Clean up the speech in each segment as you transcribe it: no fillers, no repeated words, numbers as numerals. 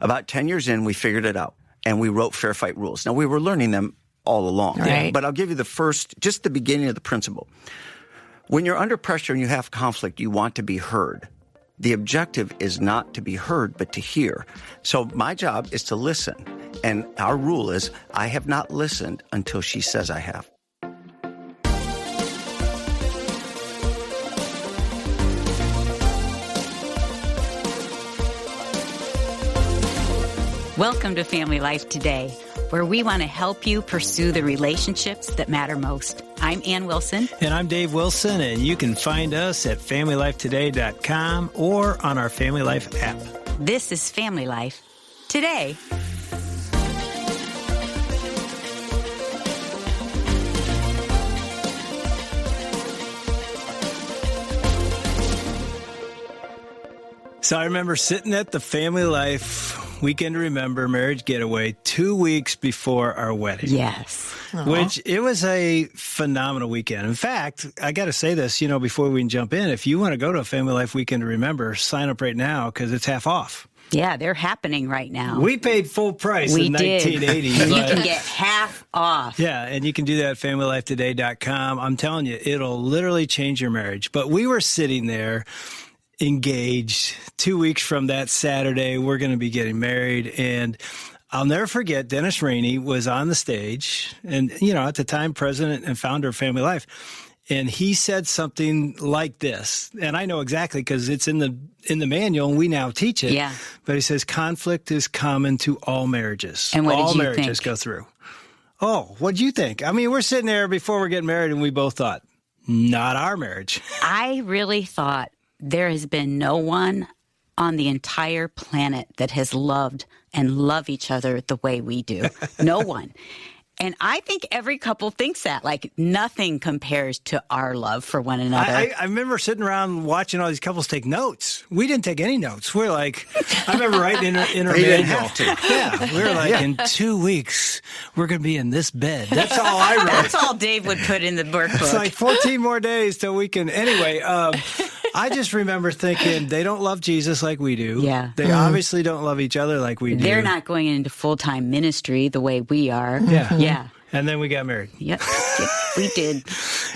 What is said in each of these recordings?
About 10 years in, we figured it out, and we wrote fair fight rules. Now, we were learning them all along, Right. but I'll give you just the beginning of the principle. When you're under pressure and you have conflict, you want to be heard. The objective is not to be heard, but to hear. So my job is to listen. And our rule is, I have not listened until she says I have. Welcome to Family Life Today, where we want to help you pursue the relationships that matter most. I'm Ann Wilson. And I'm Dave Wilson, and you can find us at FamilyLifeToday.com or on our Family Life app. This is Family Life Today. So I remember sitting at the Family Life Weekend to Remember Marriage Getaway 2 weeks before our wedding. Yes. Which it was a phenomenal weekend. In fact, I got to say this, before we can jump in, if you want to go to a Family Life Weekend to Remember, sign up right now because it's half off. Yeah, they're happening right now. We paid full price in 1980. You can get half off. Yeah, and you can do that at FamilyLifeToday.com. I'm telling you, it'll literally change your marriage. But we were sitting there engaged 2 weeks from that Saturday. We're going to be getting married. And I'll never forget, Dennis Rainey was on the stage and, at the time, president and founder of Family Life. And he said something like this. And I know exactly because it's in the manual and we now teach it. Yeah. But he says, conflict is common to all marriages. And what all did you marriages think? go through. Oh, what'd you think? I mean, we're sitting there before we're getting married and we both thought, not our marriage. I really thought there has been no one on the entire planet that has loved and love each other the way we do. No one. And I think every couple thinks that. Like, nothing compares to our love for one another. I remember sitting around watching all these couples take notes. We didn't take any notes. We're like, I remember writing in our manual. Yeah, we were like, in 2 weeks, we're going to be in this bed. That's all I wrote. That's all Dave would put in the workbook. It's like 14 more days till we can. Anyway, I just remember thinking they don't love Jesus like we do. Yeah. They obviously don't love each other like we do. They're not going into full-time ministry the way we are. Yeah. Yeah. And then we got married. Yep, we did.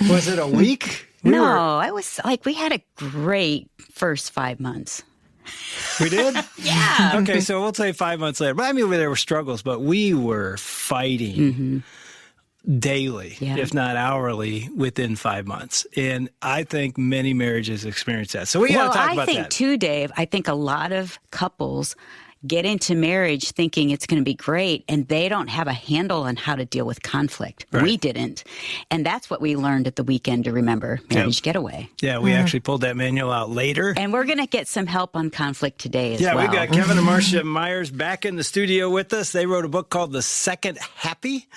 Was it a week? No, it was like we had a great first 5 months. We did? Yeah. Okay, so we'll say 5 months later. But I mean, there were struggles, but we were fighting daily, if not hourly, within 5 months. And I think many marriages experience that. So we got to talk about that. I think too, Dave, I think a lot of couples get into marriage thinking it's going to be great, and they don't have a handle on how to deal with conflict. Right. We didn't. And that's what we learned at the Weekend to Remember Marriage Getaway. Yeah, we actually pulled that manual out later. And we're going to get some help on conflict today as well. Yeah, we got Kevin and Marcia Myers back in the studio with us. They wrote a book called The Second Happy,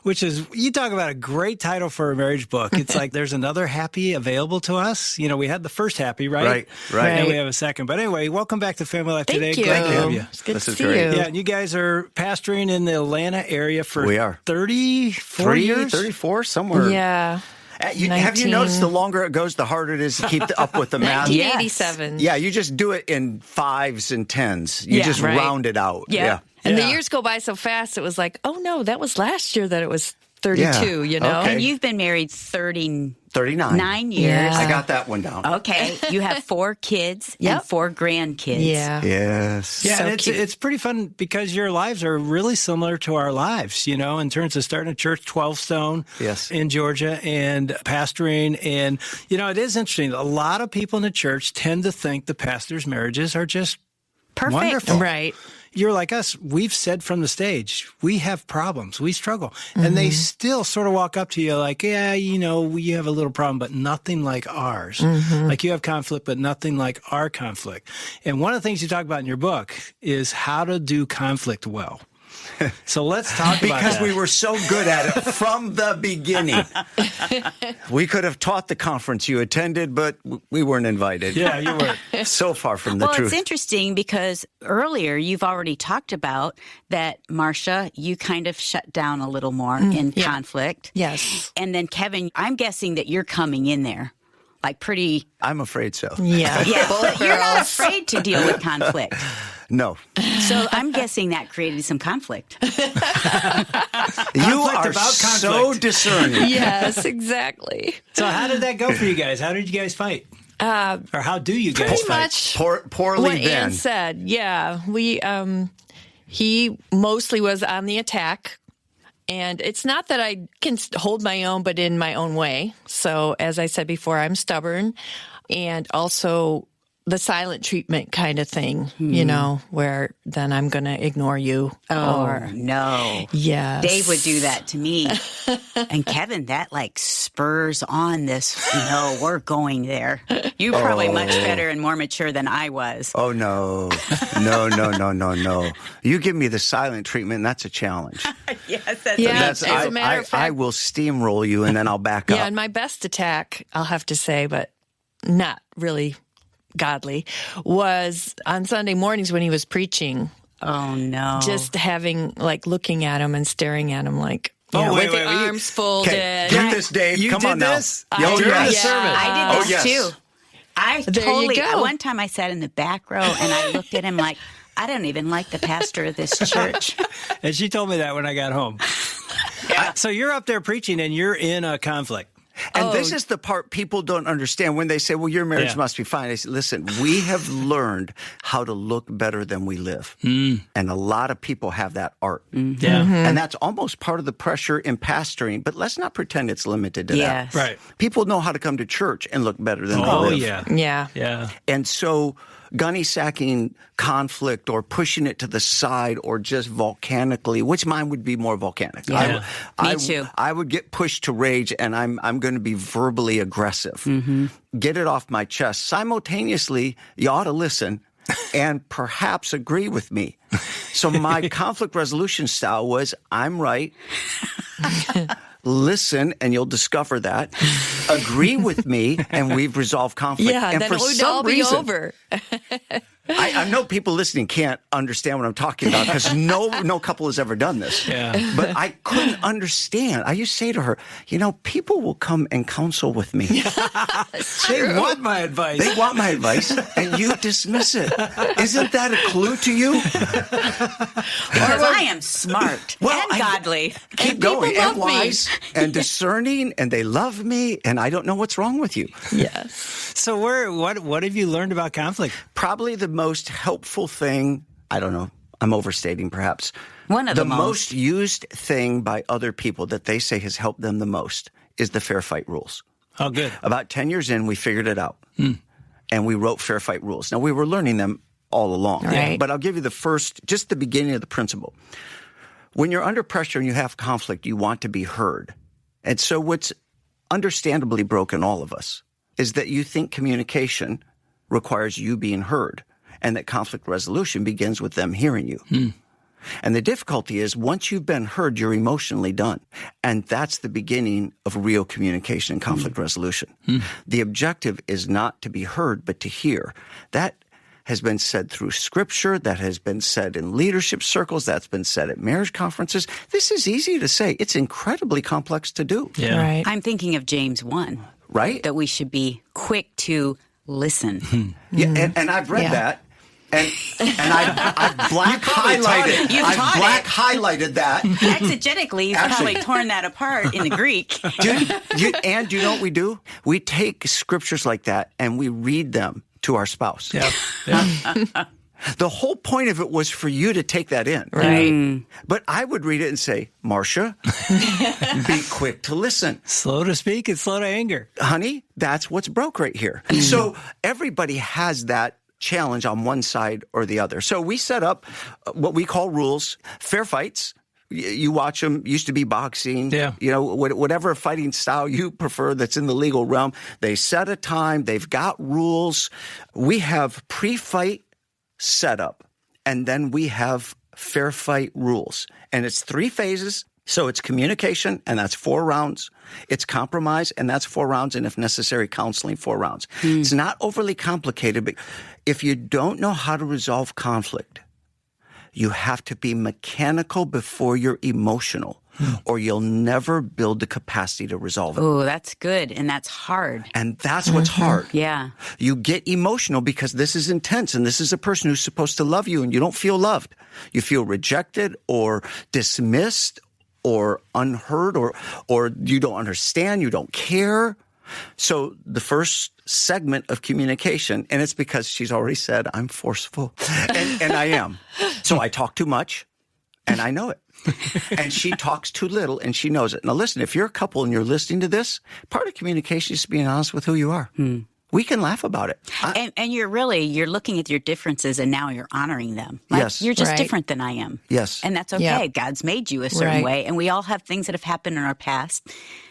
which is, you talk about a great title for a marriage book. It's like there's another happy available to us. We had the first happy, right? Right. And we have a second. But anyway, welcome back to Family Life Today. Thank you. Glad to have you. It's good This to is see great. you. Yeah, and you guys are pastoring in the Atlanta area for We are. 34 years? 34, somewhere. Yeah. Have you noticed the longer it goes, the harder it is to keep up with the math? 1987. Yeah, you just do it in 5s and 10s. You just right. round it out. Yeah. And Yeah. the years go by so fast, it was like, oh no, that was last year that it was 32, Yeah. Okay. And you've been married 39 39. years. Yeah. I got that one down. Okay. You have 4 kids and 4 grandkids. Yeah. Yes. Yeah, So and cute. it's pretty fun because your lives are really similar to our lives, in terms of starting a church, 12 Stone Yes. in Georgia, and pastoring. And, it is interesting. A lot of people in the church tend to think the pastors' marriages are just Perfect. wonderful. Right. You're like us. We've said from the stage, we have problems. We struggle. And they still sort of walk up to you like, yeah, you have a little problem, but nothing like ours. Like you have conflict, but nothing like our conflict. And one of the things you talk about in your book is how to do conflict well. So let's talk about Because that. we were so good at it from the beginning. We could have taught the conference you attended, but we weren't invited. Yeah, you were. So far from the Well, truth. it's interesting because earlier you've already talked about that, Marcia, you kind of shut down a little more in conflict. Yes. And then, Kevin, I'm guessing that you're coming in there like pretty... I'm afraid so. Yeah. Yeah, Both but you're not girls. afraid to deal with conflict. No. So I'm guessing that created some conflict. You are so discerning. Yes, exactly. So how did that go for you guys? How did you guys fight? Or how do you guys Pretty fight? much Poorly what then. Ann said. Yeah, he mostly was on the attack. And it's not that I can hold my own, but in my own way. So as I said before, I'm stubborn. And also the silent treatment kind of thing, you know, where then I'm going to ignore you. No. Yes. Dave would do that to me. And Kevin, that like spurs on this, no, we're going there. You're probably much better and more mature than I was. Oh, no. No. You give me the silent treatment, and that's a challenge. Yes, that's as a matter of fact. I will steamroll you, and then I'll back up. Yeah, and my best attack, I'll have to say, but not really godly, was on Sunday mornings when he was preaching. Oh, no. Just having, like, looking at him and staring at him like, wait, with the arms folded. Okay, get this, Dave. You Come did on now. this? Oh, During the yes. sermon. I did this yes. too. I There you totally, go. one time I sat in the back row and I looked at him like, I don't even like the pastor of this church. And she told me that when I got home. So you're up there preaching and you're in a conflict. And this is the part people don't understand when they say, well, your marriage must be fine. I say, listen, we have learned how to look better than we live. And a lot of people have that art. Yeah. And that's almost part of the pressure in pastoring, but let's not pretend it's limited to Yes. that. Right. People know how to come to church and look better than they Oh, live. yeah. Yeah. Yeah. And so gunny sacking conflict or pushing it to the side or just volcanically, which mine would be more volcanic. Yeah. Me too. I would get pushed to rage and I'm going to be verbally aggressive. Get it off my chest. Simultaneously, you ought to listen and perhaps agree with me. So my conflict resolution style was, I'm right. Listen, and you'll discover that. Agree with me, and we've resolved conflict. Yeah, and then for it would some all be reason, over. I know people listening can't understand what I'm talking about because no couple has ever done this. Yeah. But I couldn't understand. I used to say to her, people will come and counsel with me. They want my advice. They want my advice, and you dismiss it. Isn't that a clue to you? Because I am smart and godly. Keep going. love And me. wise and discerning, and they love me, and I don't know what's wrong with you. Yes. So what have you learned about conflict? Probably the most helpful thing, I don't know, I'm overstating perhaps. One of the most used thing by other people that they say has helped them the most is the fair fight rules. Oh, good. About 10 years in, we figured it out. And we wrote fair fight rules. Now, we were learning them all along. Right. But I'll give you just the beginning of the principle. When you're under pressure and you have conflict, you want to be heard. And so what's understandably broken all of us is that you think communication requires you being heard, and that conflict resolution begins with them hearing you. And the difficulty is once you've been heard, you're emotionally done. And that's the beginning of real communication and conflict resolution. The objective is not to be heard, but to hear. That has been said through scripture, that has been said in leadership circles, that's been said at marriage conferences. This is easy to say. It's incredibly complex to do. Yeah. Right. I'm thinking of James 1. Right? That we should be quick to listen. Yeah, and I've read that. And I've black highlighted. You've I've taught black it. highlighted that. Exegetically, you've Actually- probably torn that apart in the Greek. And do you know what we do? We take scriptures like that and we read them to our spouse. Yeah. The whole point of it was for you to take that in. Right. But I would read it and say, Marcia, be quick to listen. Slow to speak and slow to anger. Honey, that's what's broke right here. So everybody has that challenge on one side or the other. So we set up what we call rules, fair fights. You watch them, used to be boxing, Yeah. Whatever fighting style you prefer that's in the legal realm. They set a time, they've got rules. We have pre-fight setup, and then we have fair fight rules. And it's 3 phases. So it's communication, and that's 4 rounds. It's compromise, and that's 4 rounds, and if necessary, counseling, 4 rounds. It's not overly complicated, but if you don't know how to resolve conflict, You have to be mechanical before you're emotional, or you'll never build the capacity to resolve it. Oh, that's good. And that's hard. And that's what's hard. Yeah. You get emotional because this is intense, and this is a person who's supposed to love you, and you don't feel loved. You feel rejected or dismissed or unheard, or you don't understand, you don't care. So the first segment of communication, and it's because she's already said I'm forceful, and I am. So I talk too much, and I know it. And she talks too little, and she knows it. Now listen, if you're a couple and you're listening to this, part of communication is being honest with who you are. We can laugh about it. And you're looking at your differences, and now you're honoring them. Like, Yes. you're just Right. different than I am. Yes. And that's okay. Yeah. God's made you a certain Right. way. And we all have things that have happened in our past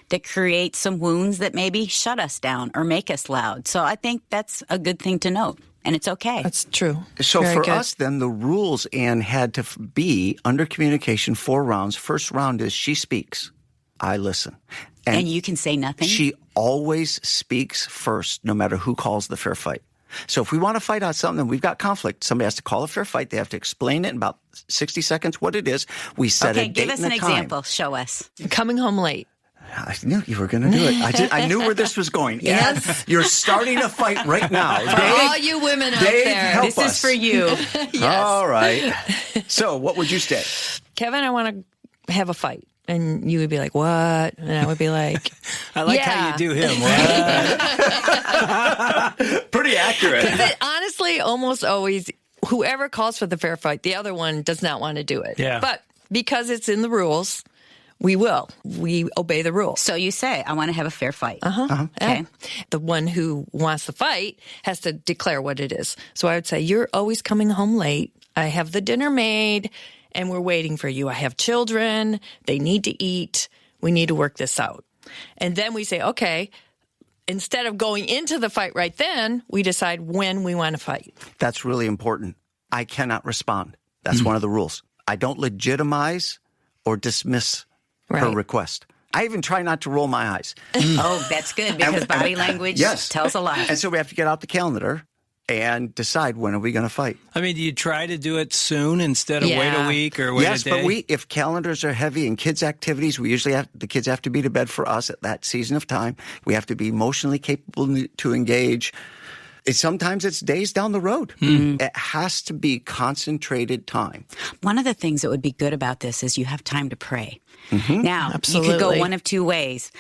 that create some wounds that maybe shut us down or make us loud. So I think that's a good thing to note. And it's okay. That's true. So Very for good. us, then, the rules, Anne, had to be under communication 4 rounds. First round is she speaks, I listen. And you can say nothing? She always speaks first, no matter who calls the fair fight. So if we want to fight out something, we've got conflict. Somebody has to call a fair fight. They have to explain it in about 60 seconds what it is. We set a Okay, date give us and an a time. example. Show us. Coming home late. I knew you were going to do it. I knew where this was going. Yes. And you're starting a fight right now. For all you women out Dave, there, help This us. is for you. Yes. All right. So what would you say? Kevin, I want to have a fight. And you would be like, what? And I would be like, I like how yeah. you do him. What? Pretty accurate. But honestly, almost always, whoever calls for the fair fight, the other one does not want to do it. Yeah. But because it's in the rules, we will. We obey the rules. So you say, I want to have a fair fight. Okay. Okay. The one who wants the fight has to declare what it is. So I would say, you're always coming home late. I have the dinner made and we're waiting for you. I have children. They need to eat. We need to work this out. And then we say, okay, instead of going into the fight right then, we decide when we want to fight. That's really important. I cannot respond. That's one of the rules. I don't legitimize or dismiss her Right. request. I even try not to roll my eyes. Oh, that's good because body language Yes. tells a lot. And so we have to get out the calendar and decide when are we going to fight. I mean, do you try to do it soon instead of wait a Yeah. week or wait Yes, a day? but if calendars are heavy and kids' activities, we usually the kids have to be to bed for us at that season of time. We have to be emotionally capable to engage. Sometimes it's days down the road. It has to be concentrated time. One of the things that would be good about this is you have time to pray. Now, you could go Absolutely. one of two ways.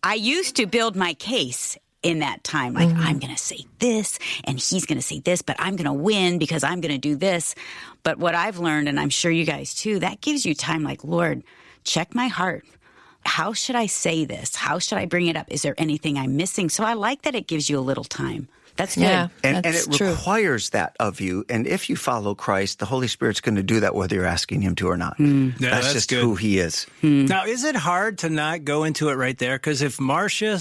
I used to build my case in that time. Like, I'm going to say this, and he's going to say this, but I'm going to win because I'm going to do this. But what I've learned, and I'm sure you guys too, that gives you time like, Lord, check my heart. How should I say this? How should I bring it up? Is there anything I'm missing? So I like that it gives you a little time. That's good. Yeah. And That's it true. requires that of you. And if you follow Christ, the Holy Spirit's going to do that whether you're asking him to or not. Yeah, that's just good. who he is. Now, is it hard to not go into it right there? Because if Marcia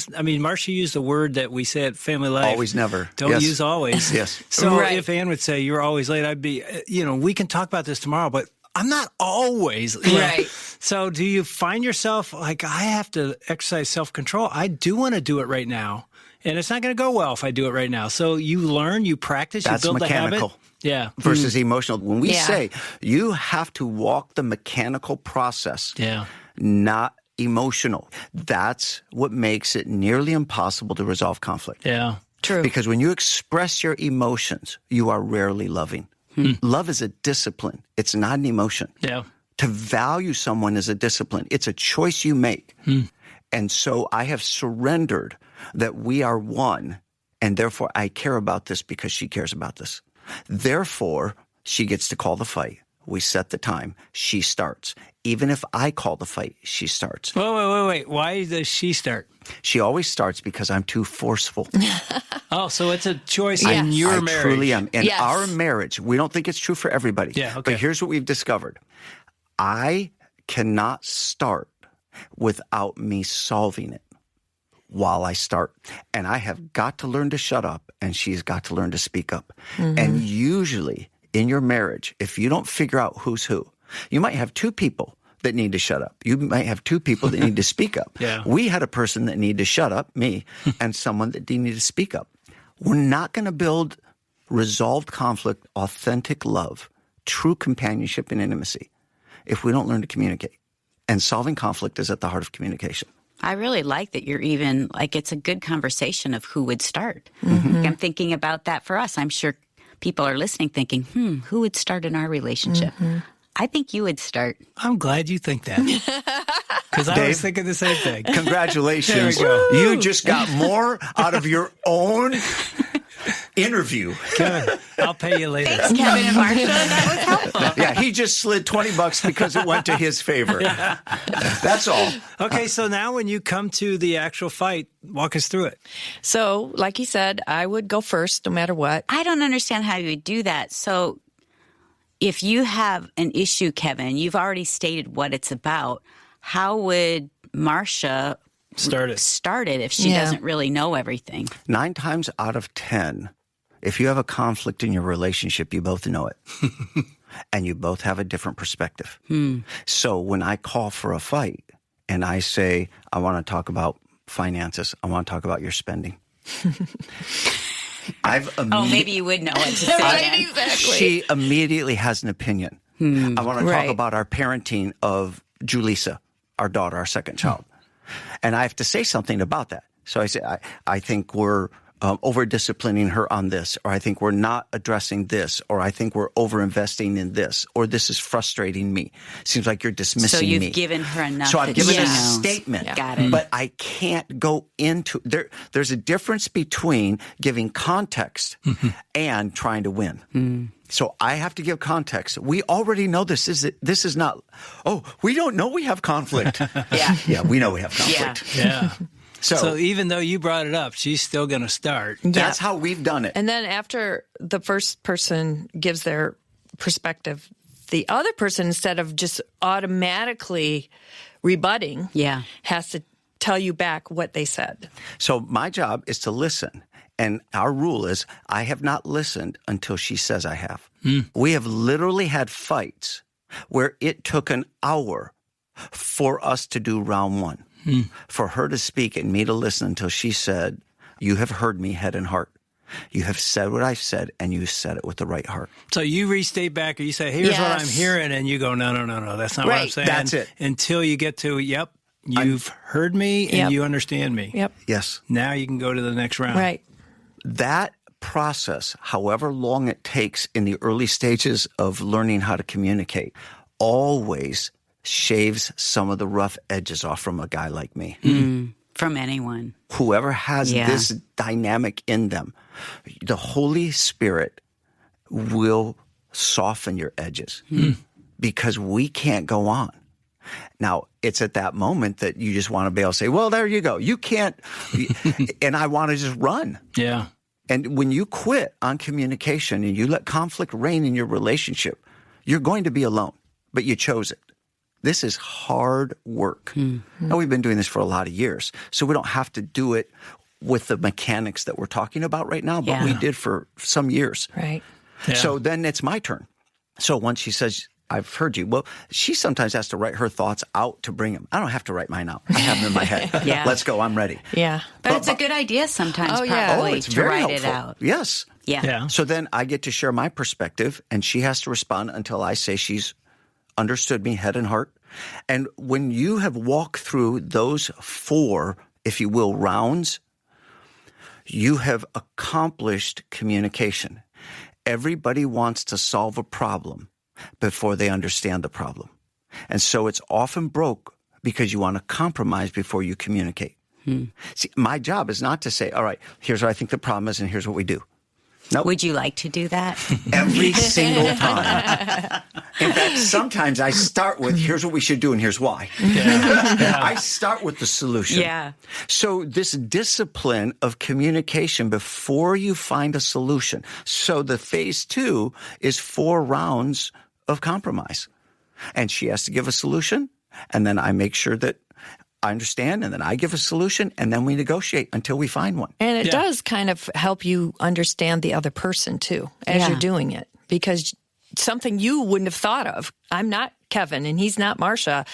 used the word that we say at Family Life. Always, never. Don't Yes. use always. Yes. So Right. if Ann would say, you're always late, I'd be, we can talk about this tomorrow, but I'm not always. Right. So do you find yourself like, I have to exercise self-control? I do want to do it right now. And it's not going to go well if I do it right now. So you learn, you practice, That's you build mechanical. the habit. Yeah. Versus emotional. When we Yeah. say you have to walk the mechanical process, Yeah. not emotional, that's what makes it nearly impossible to resolve conflict. Yeah. True. Because when you express your emotions, you are rarely loving. Love is a discipline. It's not an emotion. Yeah. To value someone is a discipline. It's a choice you make. And so I have surrendered that we are one, and therefore I care about this because she cares about this. Therefore, she gets to call the fight. We set the time. She starts. Even if I call the fight, she starts. Wait. Why does she start? She always starts because I'm too forceful. Oh, so it's a choice Yes. in your I marriage. truly am. In Yes. our marriage, we don't think it's true for everybody. Yeah, okay. But here's what we've discovered. I cannot start without me solving it while I start. And I have got to learn to shut up, and she's got to learn to speak up. And usually in your marriage, if you don't figure out who's who, you might have two people that need to shut up. You might have two people that need to speak up. Yeah. We had a person that needed to shut up, me, and someone that needed to speak up. We're not going to build resolved conflict, authentic love true companionship and intimacy if we don't learn to communicate. And solving conflict is at the heart of communication. I really like that you're even, like, it's a good conversation of who would start. Mm-hmm. I'm thinking about that for us. I'm sure people are listening thinking, who would start in our relationship? Mm-hmm. I think you would start. I'm glad you think that. Because I was thinking the same thing. Congratulations. You just got more out of your own interview. Kevin, I'll pay you later. Thanks, Kevin and Marcia. That was helpful. Yeah, he just slid $20 because it went to his favor. That's all. Okay, so now when you come to the actual fight, walk us through it. So, like he said, I would go first no matter what. I don't understand how you would do that. So if you have an issue, Kevin, you've already stated what it's about. How would Marcia start it if she doesn't really know everything? 9 times out of 10, if you have a conflict in your relationship, you both know it. And you both have a different perspective. So when I call for a fight and I say, I want to talk about finances, I want to talk about your spending. Maybe you would know what to say. Right, exactly. She immediately has an opinion. I want to talk about our parenting of Julissa, our daughter, our second child. And I have to say something about that. So I say, I think we're over-disciplining her on this, or I think we're not addressing this, or I think we're over-investing in this, or this is frustrating me. Seems like you're dismissing me. So you've given her enough. So I've given a statement. Yeah. Got it. But I can't go into there's a difference between giving context and trying to win. So I have to give context. We already know this is not, we don't know we have conflict. Yeah, we know we have conflict. Yeah. So even though you brought it up, she's still going to start. That's how we've done it. And then after the first person gives their perspective, the other person, instead of just automatically rebutting, has to tell you back what they said. So my job is to listen. And our rule is I have not listened until she says I have. We have literally had fights where it took an hour for us to do round 1. For her to speak and me to listen until she said, you have heard me head and heart. You have said what I've said, and you said it with the right heart. So you restate back, or you say, here's what I'm hearing, and you go, no, that's not what I'm saying. That's it. Until you get to, you've heard me, and you understand me. Yes. Now you can go to the next round. Right. That process, however long it takes in the early stages of learning how to communicate, always shaves some of the rough edges off from a guy like me. From anyone. Whoever has this dynamic in them, the Holy Spirit will soften your edges because we can't go on. Now, it's at that moment that you just want to be able to say, well, there you go. You can't. And I want to just run. Yeah. And when you quit on communication and you let conflict reign in your relationship, you're going to be alone, but you chose it. This is hard work. Now, we've been doing this for a lot of years, so we don't have to do it with the mechanics that we're talking about right now, but we did for some years. Right. Yeah. So then it's my turn. So once she says, I've heard you, well, she sometimes has to write her thoughts out to bring them. I don't have to write mine out. I have them in my head. Let's go. I'm ready. Yeah. But it's a good idea sometimes, probably, it's to very write helpful. it out. Yes. Yeah. So then I get to share my perspective, and she has to respond until I say she's understood me head and heart. And when you have walked through those 4, if you will, rounds, you have accomplished communication. Everybody wants to solve a problem before they understand the problem. And so it's often broke because you want to compromise before you communicate. See, my job is not to say, all right, here's what I think the problem is and here's what we do. Nope. Would you like to do that? Every single time. In fact, sometimes I start with, here's what we should do and here's why. I start with the solution. Yeah. So this discipline of communication before you find a solution. So the phase 2 is 4 rounds of compromise. And she has to give a solution, and then I make sure that I understand, and then I give a solution, and then we negotiate until we find one. And it does kind of help you understand the other person, too, as you're doing it, because something you wouldn't have thought of. I'm not Kevin, and he's not Marcia.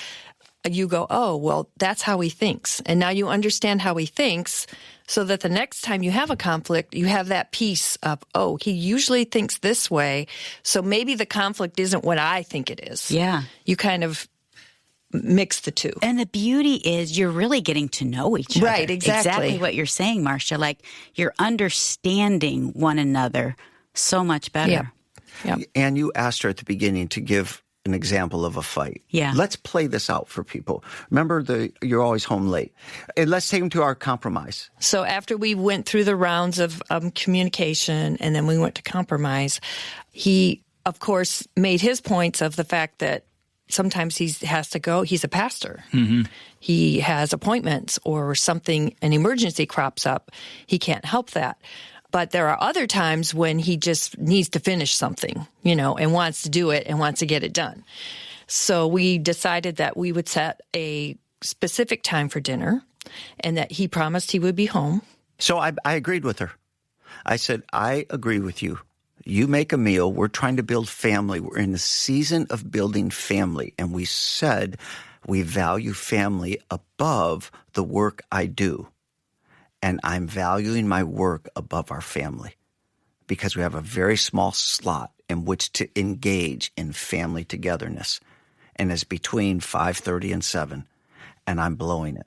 You go, oh, well, that's how he thinks. And now you understand how he thinks. so that the next time you have a conflict, you have that piece of, oh, he usually thinks this way, so maybe the conflict isn't what I think it is. Yeah. You kind of mix the two. And the beauty is you're really getting to know each other. Right, exactly. Exactly what you're saying, Marcia. Like, you're understanding one another so much better. Yep. And you asked her at the beginning to give an example of a fight. Yeah. Let's play this out for people. Remember, you're always home late. And let's take them to our compromise. So after we went through the rounds of communication and then we went to compromise, he, of course, made his points of the fact that sometimes he has to go. He's a pastor. Mm-hmm. He has appointments or something, an emergency crops up. He can't help that. But there are other times when he just needs to finish something, and wants to do it and wants to get it done. So we decided that we would set a specific time for dinner and that he promised he would be home. So I agreed with her. I said, I agree with you. You make a meal. We're trying to build family. We're in the season of building family. And we said we value family above the work I do. And I'm valuing my work above our family because we have a very small slot in which to engage in family togetherness. And it's between 5:30 and 7, and I'm blowing it.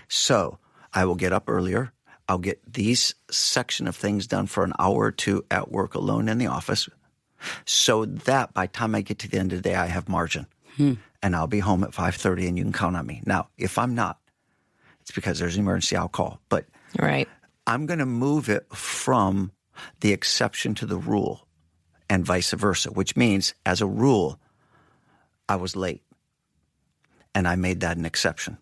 So I will get up earlier. I'll get these section of things done for an hour or two at work alone in the office so that by the time I get to the end of the day, I have margin. And I'll be home at 5:30 and you can count on me. Now, if I'm not, it's because there's an emergency, I'll call. But right. I'm going to move it from the exception to the rule and vice versa, which means as a rule, I was late and I made that an exception.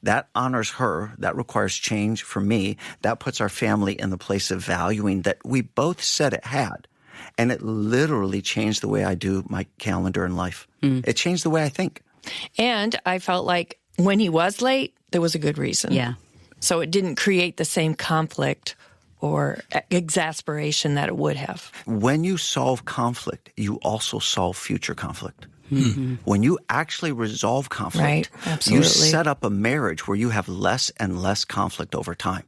That honors her. That requires change for me. That puts our family in the place of valuing that we both said it had. And it literally changed the way I do my calendar in life. It changed the way I think. And I felt like when he was late, there was a good reason. Yeah. So it didn't create the same conflict or exasperation that it would have. When you solve conflict, you also solve future conflict. Mm-hmm. When you actually resolve conflict, right. Absolutely. You set up a marriage where you have less and less conflict over time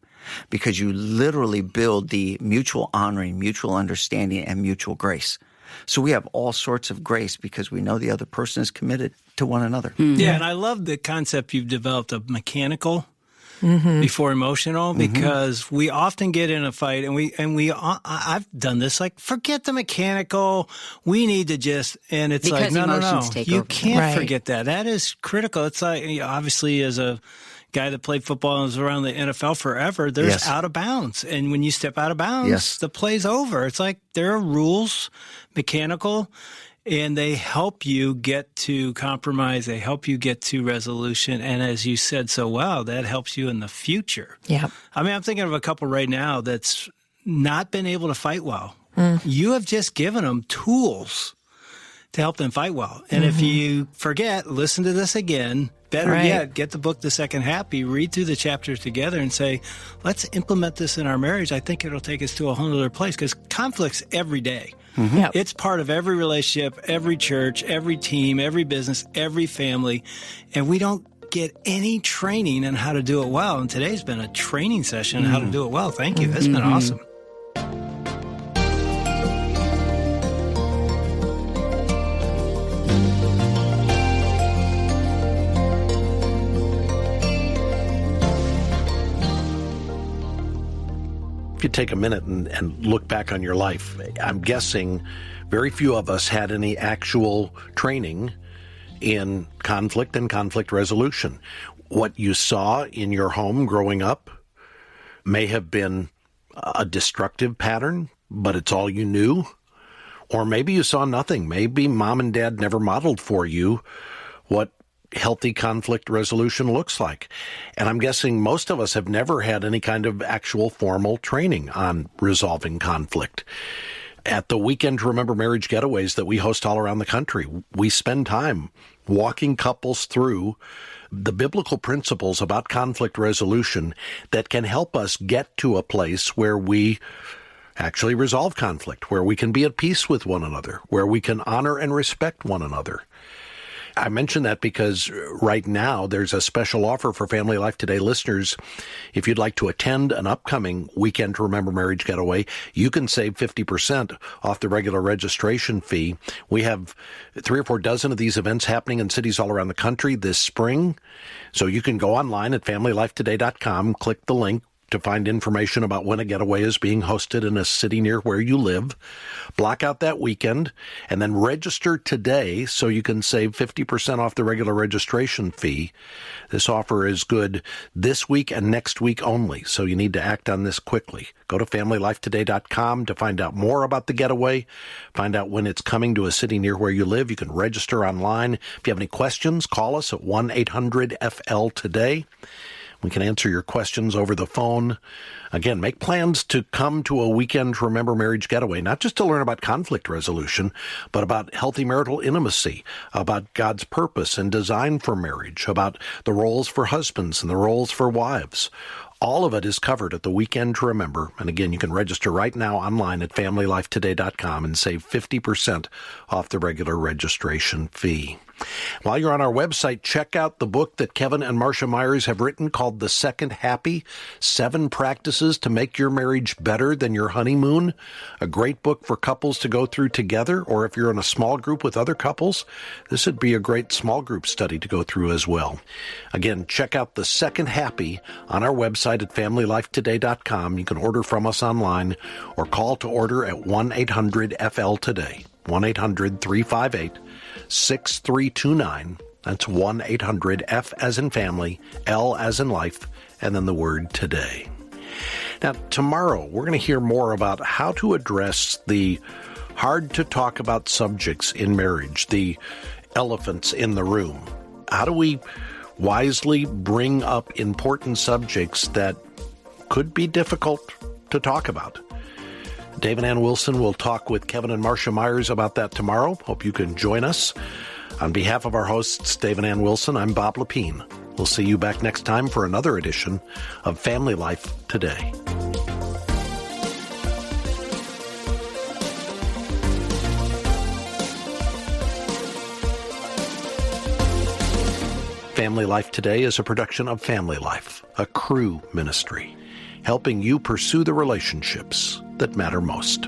because you literally build the mutual honoring, mutual understanding, and mutual grace. So we have all sorts of grace because we know the other person is committed to one another. Mm-hmm. Yeah, and I love the concept you've developed of mechanical before emotional, because we often get in a fight and I've done this, like, forget the mechanical. We need to just, and it's because like, no. You can't forget that. That is critical. It's like, obviously as a guy that played football and was around the NFL forever, there's out of bounds. And when you step out of bounds, the play's over. It's like there are rules, mechanical, and they help you get to compromise. They help you get to resolution. And as you said so well, that helps you in the future. Yeah. I mean, I'm thinking of a couple right now that's not been able to fight well. You have just given them tools to help them fight well. And if you forget, listen to this again. Better yet, get the book, The Second Happy, read through the chapters together and say, let's implement this in our marriage. I think it'll take us to a whole other place, because conflict's every day. Yep. It's part of every relationship, every church, every team, every business, every family. And we don't get any training on how to do it well. And today's been a training session on how to do it well. Thank you. It's been awesome. If you take a minute and look back on your life, I'm guessing very few of us had any actual training in conflict and conflict resolution. What you saw in your home growing up may have been a destructive pattern, but it's all you knew. Or maybe you saw nothing. Maybe mom and dad never modeled for you what healthy conflict resolution looks like. And I'm guessing most of us have never had any kind of actual formal training on resolving conflict. At the Weekend to Remember Marriage getaways that we host all around the country, we spend time walking couples through the biblical principles about conflict resolution that can help us get to a place where we actually resolve conflict, where we can be at peace with one another, where we can honor and respect one another. I mention that because right now there's a special offer for Family Life Today listeners. If you'd like to attend an upcoming Weekend to Remember Marriage Getaway, you can save 50% off the regular registration fee. We have 3 or 4 dozen of these events happening in cities all around the country this spring. So you can go online at familylifetoday.com, click the link to find information about when a getaway is being hosted in a city near where you live. Block out that weekend and then register today so you can save 50% off the regular registration fee. This offer is good this week and next week only, so you need to act on this quickly. Go to familylifetoday.com to find out more about the getaway, find out when it's coming to a city near where you live. You can register online. If you have any questions, call us at 1-800-FL-TODAY. We can answer your questions over the phone. Again, make plans to come to a Weekend to Remember Marriage Getaway, not just to learn about conflict resolution, but about healthy marital intimacy, about God's purpose and design for marriage, about the roles for husbands and the roles for wives. All of it is covered at the Weekend to Remember. And again, you can register right now online at familylifetoday.com and save 50% off the regular registration fee. While you're on our website, check out the book that Kevin and Marcia Myers have written called The Second Happy, 7 Practices to Make Your Marriage Better Than Your Honeymoon. A great book for couples to go through together, or if you're in a small group with other couples, this would be a great small group study to go through as well. Again, check out The Second Happy on our website at familylifetoday.com. You can order from us online or call to order at 1-800-FL-TODAY, 1-800-358-6329. That's 1-800-F as in family, L as in life, and then the word today. Now, tomorrow, we're going to hear more about how to address the hard-to-talk-about subjects in marriage, the elephants in the room. How do we wisely bring up important subjects that could be difficult to talk about? Dave and Ann Wilson will talk with Kevin and Marcia Myers about that tomorrow. Hope you can join us. On behalf of our hosts, Dave and Ann Wilson, I'm Bob Lepine. We'll see you back next time for another edition of Family Life Today. Family Life Today is a production of Family Life, a Cru ministry, helping you pursue the relationships that matter most.